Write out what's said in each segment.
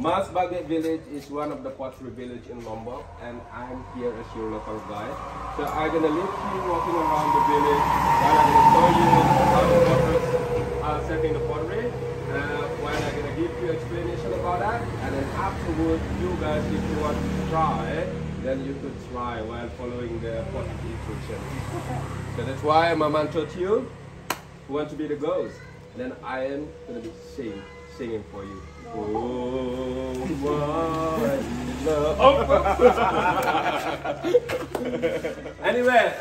Masbagik village is one of the pottery village in Lombok, and I'm here as your local guide. So I'm gonna lead you walking around the village while I'm gonna show you how the workers are setting the pottery. While I'm gonna give you explanation about that, and then afterwards, you guys, if you want to try, then you could try while following the pottery instruction. So that's why Maman taught you who want to be the ghost, and then I am gonna be singing for you. Oh my love. Anyway,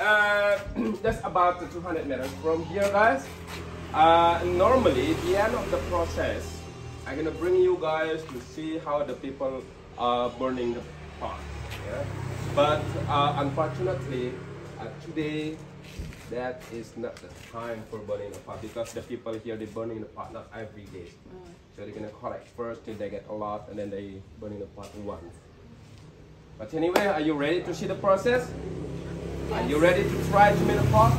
that's about 200 meters from here, guys. Normally, at the end of the process, I'm gonna bring you guys to see how the people are burning the pot. Yeah? But unfortunately, today, that is not the time for burning the pot, because the people here, they're burning the pot not every day. So they're gonna collect first till they get a lot, and then they burning the pot once. But anyway, are you ready to see the process? Yes. Are you ready to try to make a pot?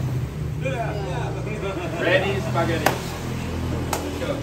Yeah. Ready, spaghetti. Let's go.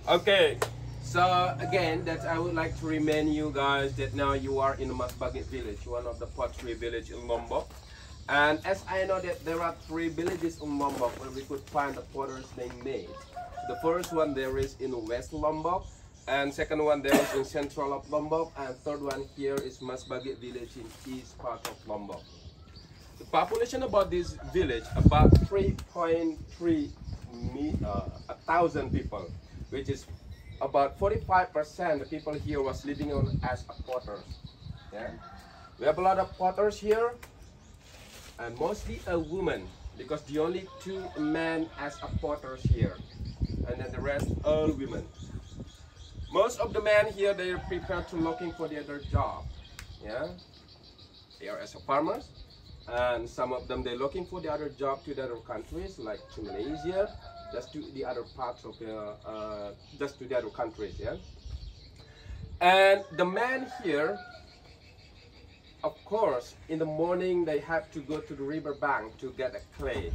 Okay, so again, that I would like to remind you guys that now you are in the Masbagik village, one of the pottery village in Lombok. And as I know that there are 3 villages in Lombok where we could find the potters named made. The first one there is in West Lombok, and second one there is in central of Lombok, and third one here is Masbagik village in east part of Lombok. The population about this village about 3.3 thousand people, which is about 45% the people here was living on as potters. Yeah, we have a lot of potters here, and mostly a woman, because the only 2 men as potters here, and then the rest all women. Most of the men here, they are prepared to looking for the other job. Yeah, they are as farmers, and some of them they're looking for the other job to the other countries like to Malaysia, just to the other parts of the just to the other countries. Yeah, and the men here, of course, in the morning they have to go to the river bank to get a clay,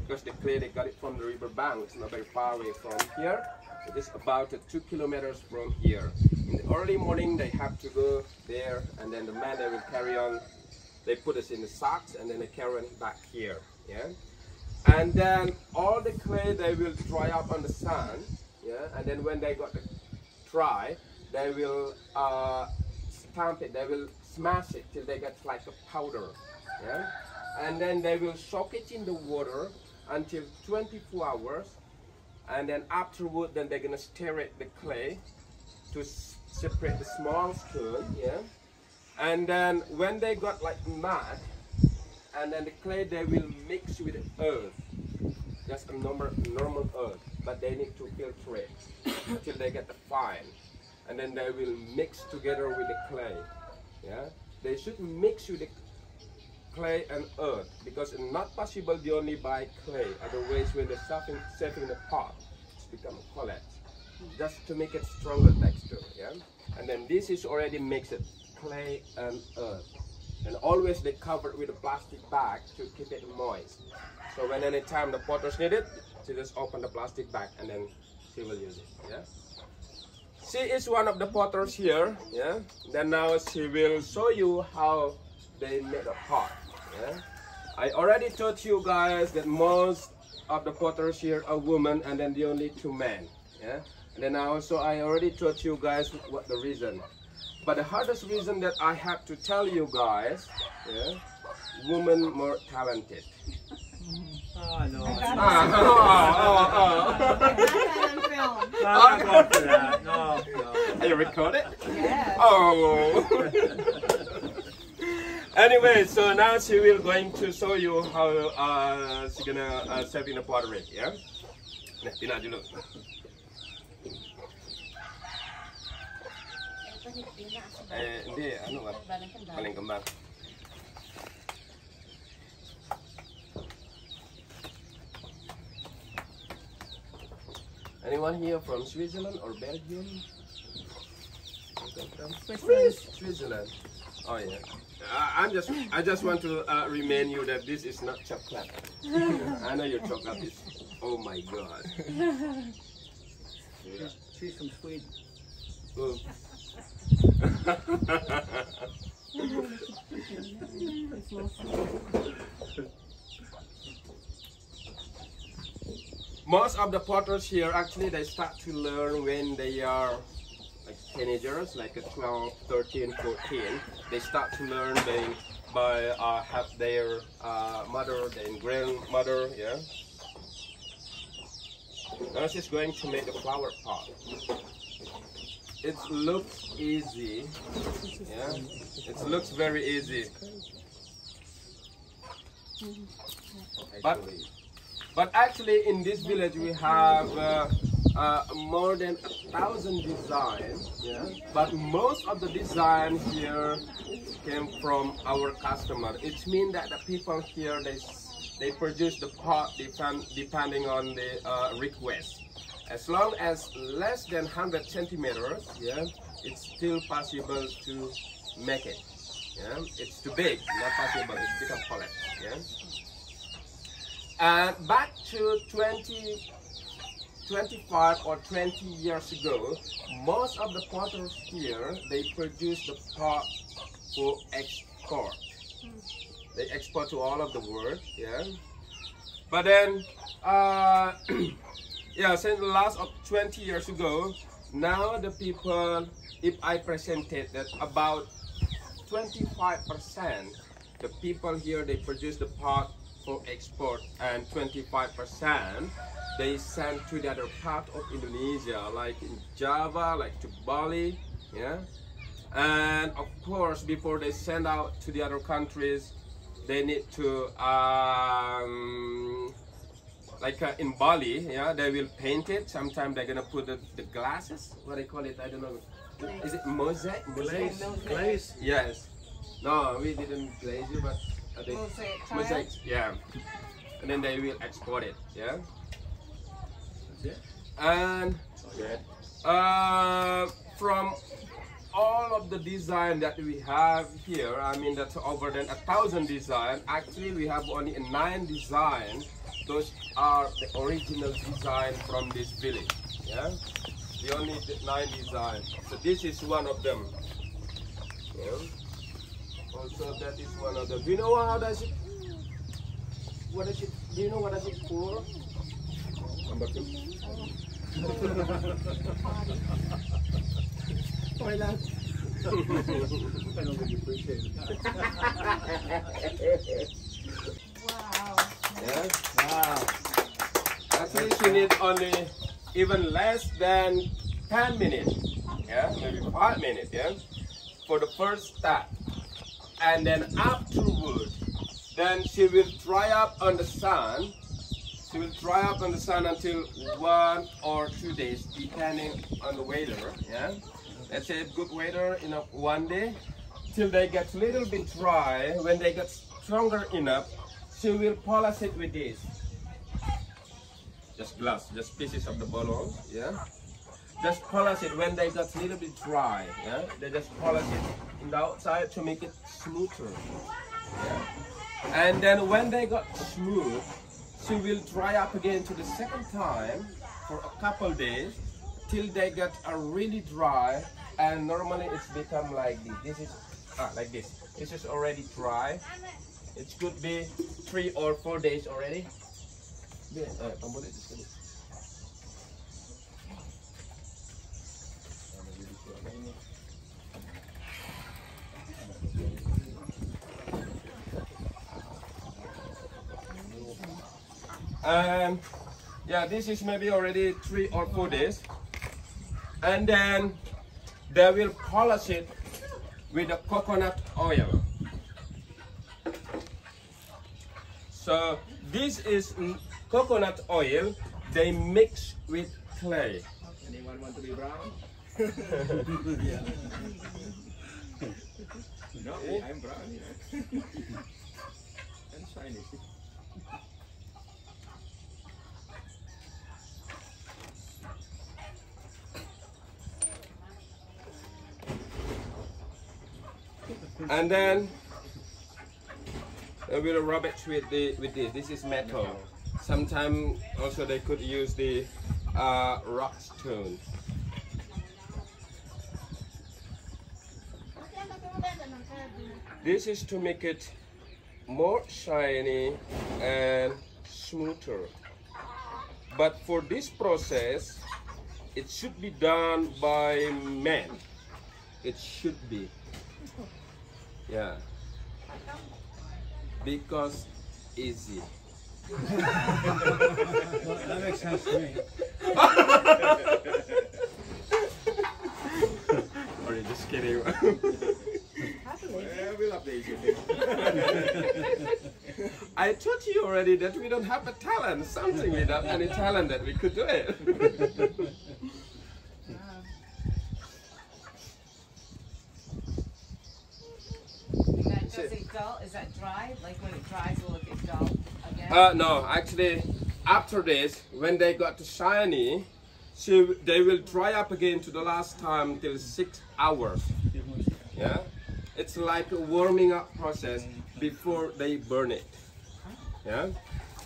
because the clay they got it from the river bank. It's not very far away from here. It is about 2 kilometers from here. In the early morning they have to go there, and then the men they will carry on. They put us in the sacks, and then they carry on back here. Yeah, and then all the clay they will dry up on the sun. Yeah, and then when they got the dry, they will stamp it. They will smash it till they get like a powder. Yeah, and then they will soak it in the water until 24 hours, and then afterward, then they're gonna stir it the clay to separate the small stone. Yeah, and then when they got like mud, and then the clay they will mix with earth, just a normal earth, but they need to filter it until they get the fine, and then they will mix together with the clay. Yeah, they should mix with the clay and earth, because it's not possible they only buy clay. Otherwise, when they're serving the pot, it's become a collect, just to make it stronger texture. Yeah, and then this is already mixed clay and earth. And always they cover it with a plastic bag to keep it moist. So when any time the potters need it, she just open the plastic bag and then she will use it. Yeah. She is one of the potters here. Yeah. Then now she will show you how they made a pot. Yeah. I already told you guys that most of the potters here are women, and then the only 2 men. Yeah. And then also I already told you guys what the reason. But the hardest reason that I have to tell you guys, yeah, women more talented. Oh no. No. Are you recorded? Yes. Oh. Anyway, so now she will going to show you how she gonna serve in the pottery. Yeah. Nah, Tina dulu. Dia anu kan, paling kembang. Anyone here from Switzerland or Belgium? Switzerland. Oh yeah. I just want to remind you that this is not chocolate. I know your chocolate is. Oh my God. Yeah. She's from Sweden. Oh. Most of the potters here actually they start to learn when they are like teenagers, like 12, 13, 14. They start to learn by have their mother, their grandmother, yeah. Now she's going to make the flower pot. It looks easy, yeah. It looks very easy. But actually in this village we have more than 1,000 designs, yeah. But most of the design here came from our customer. It means that the people here they produce the pot depending on the request. As long as less than 100 centimeters, yeah, it's still possible to make it. Yeah, it's too big, not possible. It's become collect. Yeah. And back to 25 or 20 years ago, most of the potters here they produce the pot for export. They export to all of the world. Yeah. But then. Yeah, since the last of 20 years ago, now the people, if I presented that about 25% the people here they produce the pot for export, and 25% they send to the other part of Indonesia, like in Java, like to Bali, yeah. And of course, before they send out to the other countries, they need to like in Bali, yeah, they will paint it. Sometimes they're gonna put the glasses. What they call it? I don't know. Is it mosaic? Glaze. Yes. No, we didn't glaze it, but mosaic. Yeah. And then they will export it. Yeah. That's it. And from all of the design that we have here, I mean that's over than 1,000 design. Actually, we have only 9 design. Those are the original design from this village. Yeah, the only 9 designs. So this is one of them. Yeah. Also, that is one of them. Do you know how does it? What is it? Do you know what does it for? Number 2. Why not? I don't really appreciate it. Wow. Yeah. Wow. Actually, she needs only even less than 10 minutes. Yeah, maybe 5 minutes. Yeah, for the first step, and then afterwards, then she will dry up on the sun. She will dry up on the sun until 1 or 2 days, depending on the weather. Yeah, let's say good weather, one day, till they get a little bit dry. When they get stronger enough, she will polish it with this. Just glass, just pieces of the bottle, yeah. Just polish it when they got a little bit dry, yeah. They just polish it on the outside to make it smoother. Yeah. And then when they got smooth, she will dry up again to the second time for a couple days till they get really dry. And normally it's become like this. This is like this. This is already dry. It could be 3 or 4 days already. Yeah, this is maybe already 3 or 4 days, and then they will polish it with the coconut oil. So this is coconut oil they mix with clay. Anyone want to be brown? Yeah. No, I'm brown. I'm shiny. And then we will rub it with this. This is metal. Sometimes also they could use the rock stone. This is to make it more shiny and smoother. But for this process, it should be done by men. It should be. Yeah. Because easy. That makes sense to me. Or you just kidding? We love the Asian. I told you already that we don't have a talent, something without any talent that we could do it. Does it dull? Is that dry? Like when it dries, will it get dull again? No, actually, after this, when they got shiny, they will dry up again to the last time till 6 hours. Yeah, it's like a warming up process before they burn it. Yeah,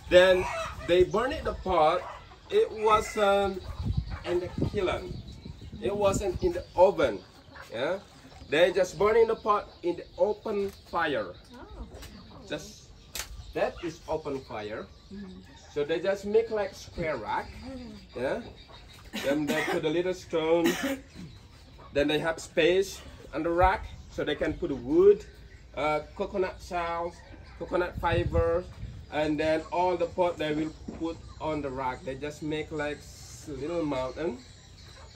then they burn it apart. It wasn't in the kiln. It wasn't in the oven. Yeah. They just burning the pot in the open fire. Just that is open fire. So they just make like square rack. Yeah. Then they put a little stone. Then they have space on the rack so they can put wood, coconut shells, coconut fiber, and then all the pot they will put on the rack. They just make like a little mountain,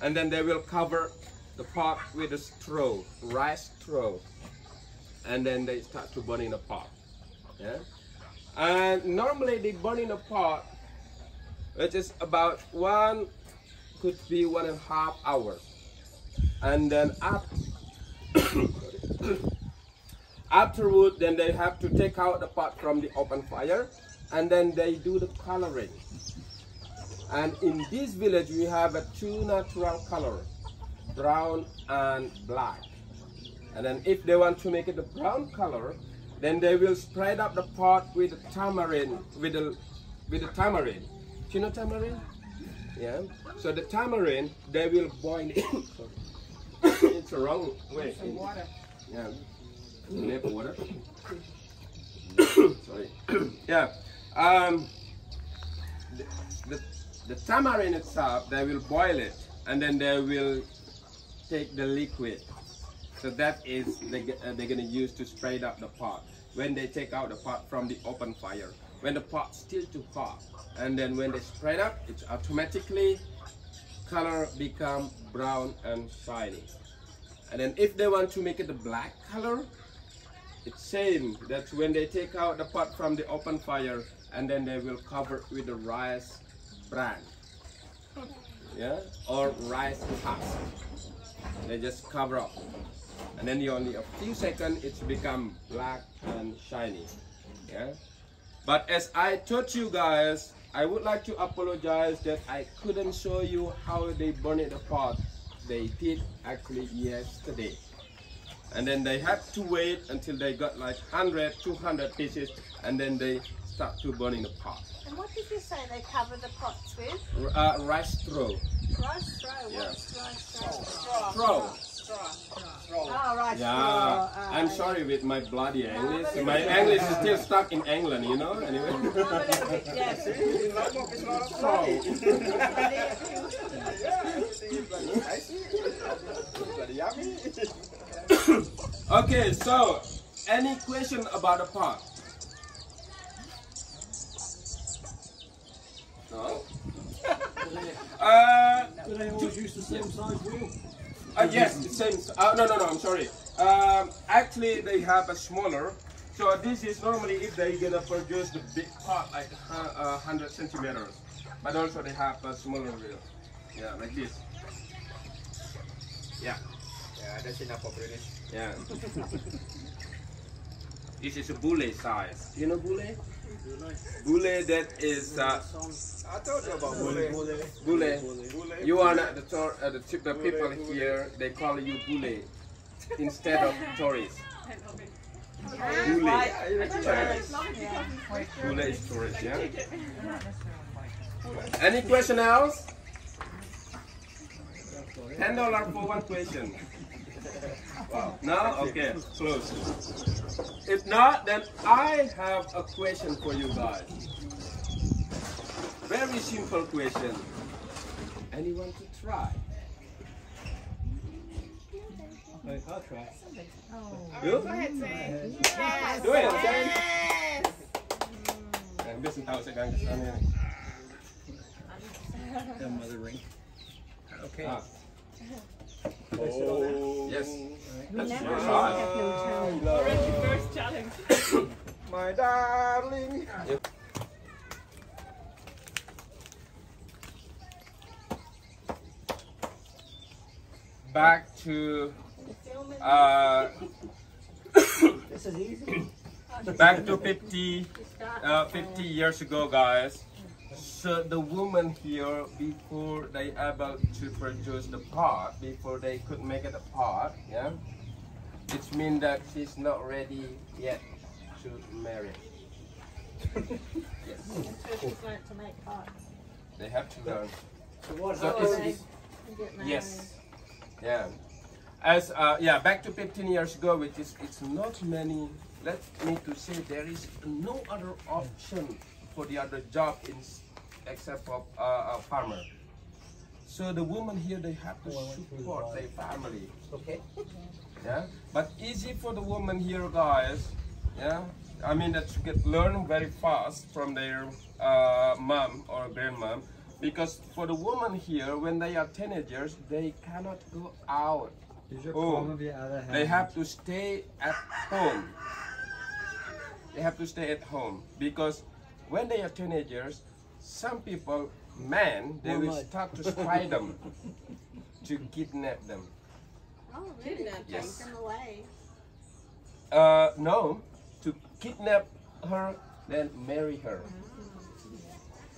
and then they will cover the pot with a straw, rice straw, and then they start to burn in the pot. Yeah, and normally they burn in the pot, which is about could be 1.5 hours, and then afterward, then they have to take out the pot from the open fire, and then they do the coloring. And in this village, we have two natural colors, brown and black. And then if they want to make it a brown color, then they will spread up the pot with the tamarind, with the tamarind. Do you know tamarind? Yeah. So the tamarind, they will boil it. It's the wrong way. Some water. Yeah. Never water. Sorry. Yeah. The tamarind itself, they will boil it, and then they will take the liquid. So that is they're gonna use to spread up the pot when they take out the pot from the open fire. When the pot's still too hot, and then when they spread up, it's automatically color become brown and shiny. And then if they want to make it a black color, it's same. That's when they take out the pot from the open fire, and then they will cover it with the rice bran, yeah, or rice husk. They just cover up, and then only a few seconds it's become black and shiny. Yeah. But as I told you guys, I would like to apologize that I couldn't show you how they burn it apart. They did actually yesterday. and then they have to wait until they got like 100, 200 pieces, and then they start to burn in the pot. And what did you say they cover the pots with? Rice straw. Rice straw. Yeah. What's rice straw? Straw. Oh, rice Yeah, straw. I'm sorry with my bloody English. My English is still stuck in England, you know. Anyway. Yes. In Lombok, it's not a bloody yummy. Okay, so any question about the pot? No. Do they always use the same size wheel? Yes, the same. No, I'm sorry. Actually, they have a smaller. So this is normally if they're gonna produce the big pot like 100 centimeters, but also they have a smaller wheel. Yeah, like this. Yeah. Yeah, that's enough for British. Yeah. This is a boulet size. You know boulet? Boulet, that is I told you about boulet. boulet. You are not the the people here. They call you boulet instead of tourist. Boulet. Boulet is tourist. Yeah. Any question else? $10 for one question. Wow. No? Okay, close. If not, then I have a question for you guys. Very simple question. Anyone to try? Okay, I'll try. You? Go ahead, Sam. Do it. Yes. Biasanya tahu saya gang kesannya. Done by the ring. Okay. Ah. Oh. Yes. That's never your have size. no time. Already first challenge. My darling. Back to This is easy. back to 50 years ago, guys. So the woman here, before they able to produce the pot, before they could make it a pot, yeah, it means that she's not ready yet to marry. Yes, She's learnt to make pots. they have to learn. So what So happens? And get married. Yes, yeah. As yeah, back to 15 years ago, which is it's not many. Let me to say there is no other option for the other job except for a farmer. So the women here, they have to support their family. Okay. Yeah, but easy for the women here, guys. Yeah, I mean that you get learn very fast from their mom or grandmom, because for the women here, when they are teenagers, they cannot go out. Oh, they have to stay at home. They have to stay at home because when they are teenagers, some people, men, they will start to spy them, to kidnap them. Oh, really? Yes. Take them away. No, to kidnap her, then marry her.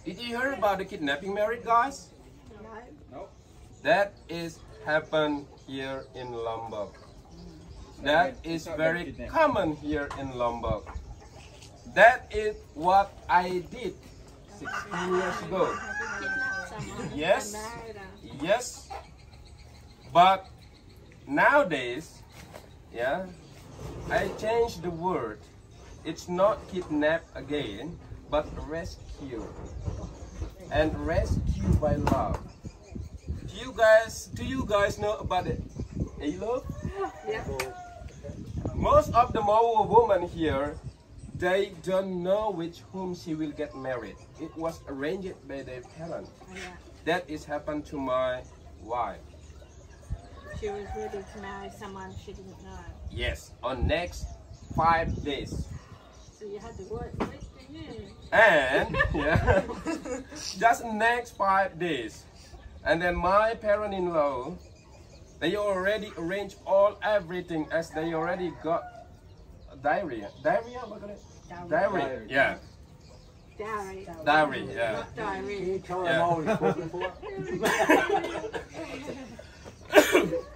Did you hear about the kidnapping married, guys? No. That is happened here in Lombok. That is very common here in Lombok. That is what I did 16 years ago. Kidnap someone. Yes. And married her. Yes, but nowadays, yeah, I changed the word. It's not kidnap again, but rescue. And rescue by love. Do you guys know about it? Love? Yeah. Most of the Maori women here, they don't know which whom she will get married. It was arranged by their parents. Oh, yeah. That is happened to my wife. She was ready to marry someone she didn't know. Yes, on next 5 days. So you had to work quick, didn't you? And yeah, just next 5 days. And then my parent-in-law, they already arranged everything as they already got diarrhea. Diarrhea? What call it? Diarrhea. Yeah. Dowry. Diary, yeah. Not diary.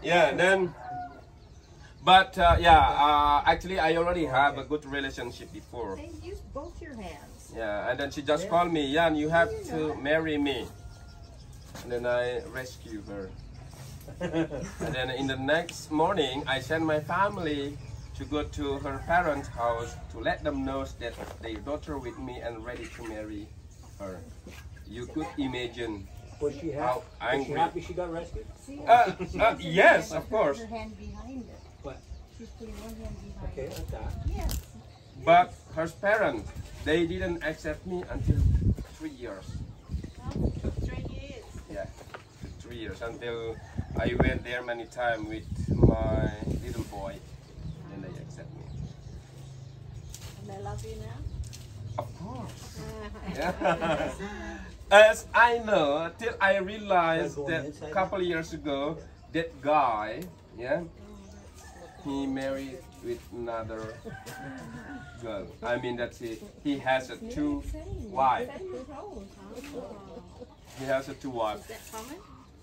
Yeah, then, But actually I already have a good relationship before. Hey, use both your hands. Yeah, and then she just called me, Yan, you have to marry me. And then I rescue her. And then in the next morning, I send my family to go to her parents' house to let them know that their daughter with me and ready to marry her. You could imagine Was she how happy? Was she angry. happy she got rescued? Yes, of course. Her hand behind it. What? She's putting one hand behind Okay, it. like that. Yes. But her parents, they didn't accept me until 3 years. Took 3 years. Yeah, 3 years until I went there many times with my little boy. Then they accept me. And they love you now? Of course. Yeah. As I know, till I realized that a couple years ago, that guy, yeah, he married with another girl. I mean that's it. He has a 2 wives. He has a 2 wives. Is that common?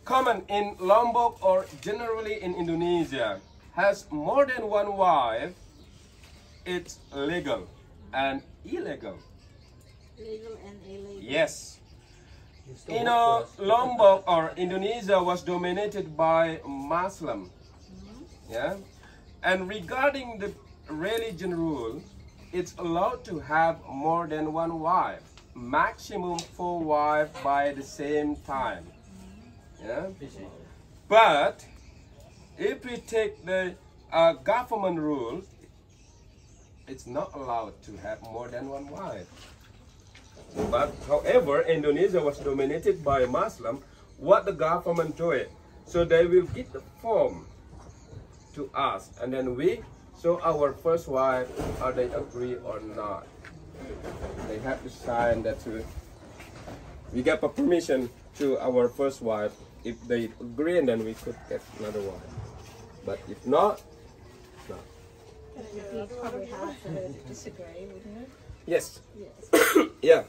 Common in Lombok or generally in Indonesia, has more than 1 wife. It's legal and illegal. Legal and illegal. Yes. You still You work know, for us. Lombok or Indonesia was dominated by Muslim. Yeah. And regarding the religion rule, it's allowed to have more than 1 wife, maximum 4 wives by the same time. Yeah. But if we take the government rules, it's not allowed to have more than 1 wife. But however, Indonesia was dominated by Muslim. What the government do it? So they will give the form to us, and then we show our first wife, are they agree or not. They have to sign that we get a permission to our first wife. If they agree, and then we could get another wife. But if not, no. It would be probably hard for her to disagree, wouldn't it? Yes. Yes. Yeah.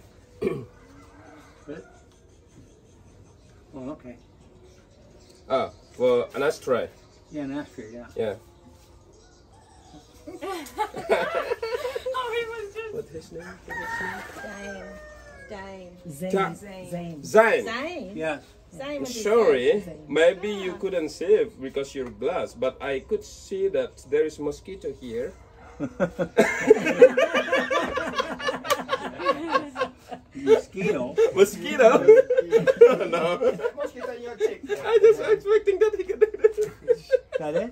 Oh, okay. For an ashtray. Yeah, an ashtray, yeah. Yeah. Oh, he was just. What's his name? Dane. Ta- Zane. Zain. Dane. Yes. Dane would be Sorry, good. maybe you couldn't see it because you're glass, but I could see that there is mosquito here. Mosquito. Mosquito? No. Mosquito in your cheek. I just expecting that he could do this. That it?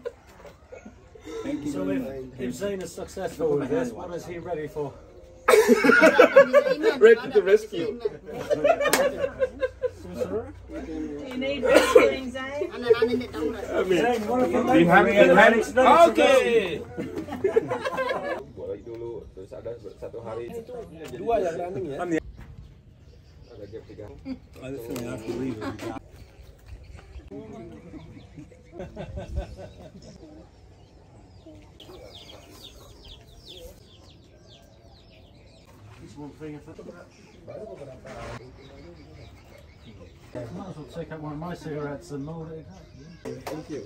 Thank you. So if Zane is successful with this, what is he ready for? Ready to rescue. Do you need rescuing, Zane? I mean, Zane, what if you we have it's ready to Okay. Boleh dulu, terus ada satu hari. Dua yang running ya. Ada gap 3. I just think I have to leave it. It's one thing if I might as well take out one of my cigarettes and mold it. Thank you.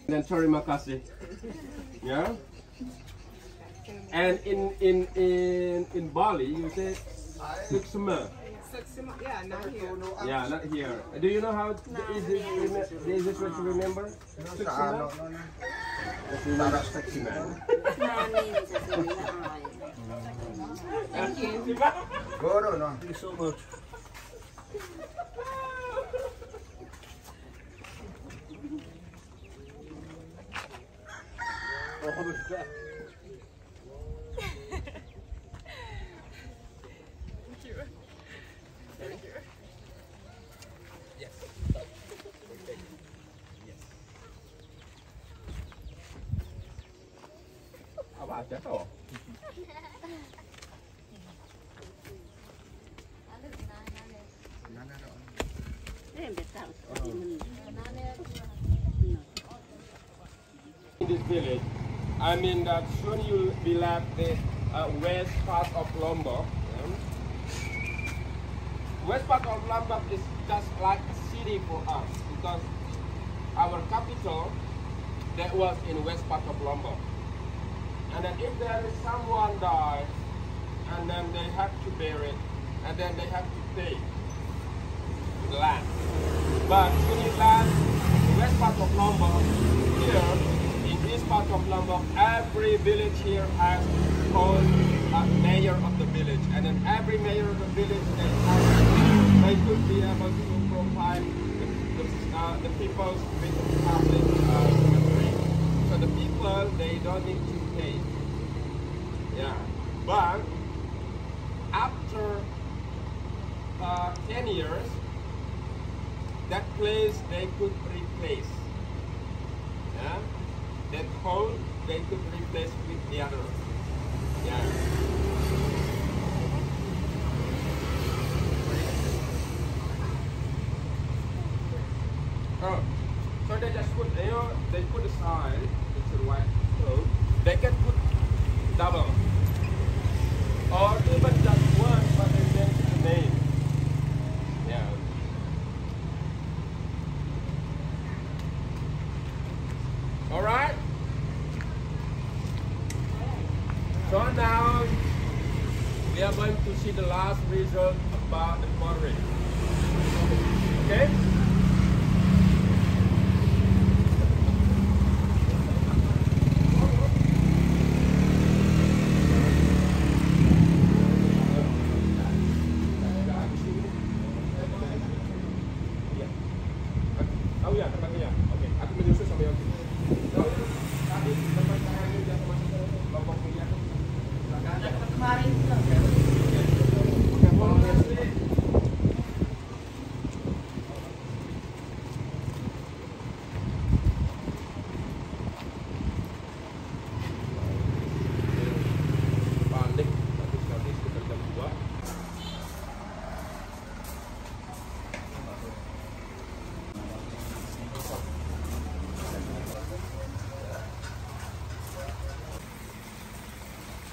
Dan terima kasih. Yeah. And in Bali you say suksema. Yeah, not here. Yeah, not here. Do you know how is this what you remember? Suksema. Suksema. Thank you. Guru no. Thank you so much. Apa aja toh? In this village, I mean that soon you'll be left the west part of Lombok. Yeah? West part of Lombok is just like a city for us because our capital that was in west part of Lombok. And then if there is someone died, and then they have to bury it, and then they have to pay the land. But when you land the west part of Lombok, here in this part of Lombok, every village here has called a mayor of the village, and then every mayor of the village they could be able to provide the people with public free. So the people, they don't need to pay. Yeah, but after 10 years, that place they could replace. Yeah, that hole they could replace with the other. Yeah. Oh, so they just put, they put aside, it's a white code. They can put double, or even just one, but they change the name. Yeah. All right. So now we are going to see the last result about the pottery. Okay. Oh ya, tempatnya ya. Oke, aku menyusul sama yang ini. Tadi tempat kayaknya jatuh masuk ke Lombok minyak. Kemarin Panik, tapi sekitar jam 2.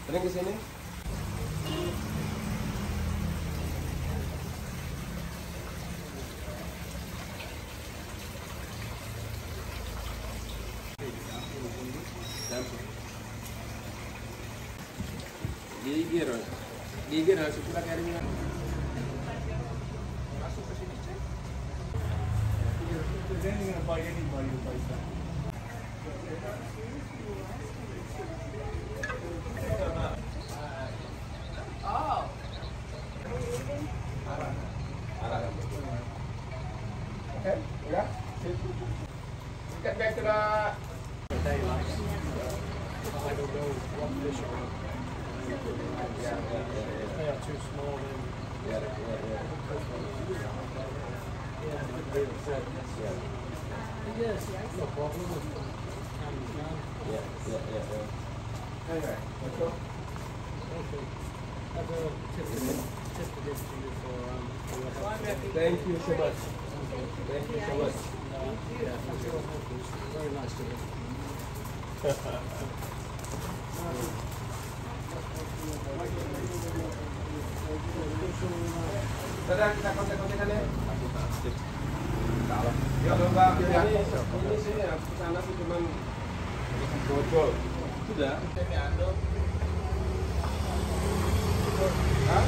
Sering ke sini? Gigir harus kita carry-nya. Masuk ke sini, cek. Is anything gonna bite anybody to bite that? Oh. Okay, udah. Get back to the I don't know what fish are. They are too small then. yeah. Yeah, they could be the thread. Yes, no problem. Anyway, let's go. Okay. Have a tip of this to you for Thank you so much. Thank you so much. yeah, thank you. Very nice to hear. Sudah kita kontak-kontakan ya. Ya Mbak, ini sih ya sana sih cuman brojol. Sudah. Hah?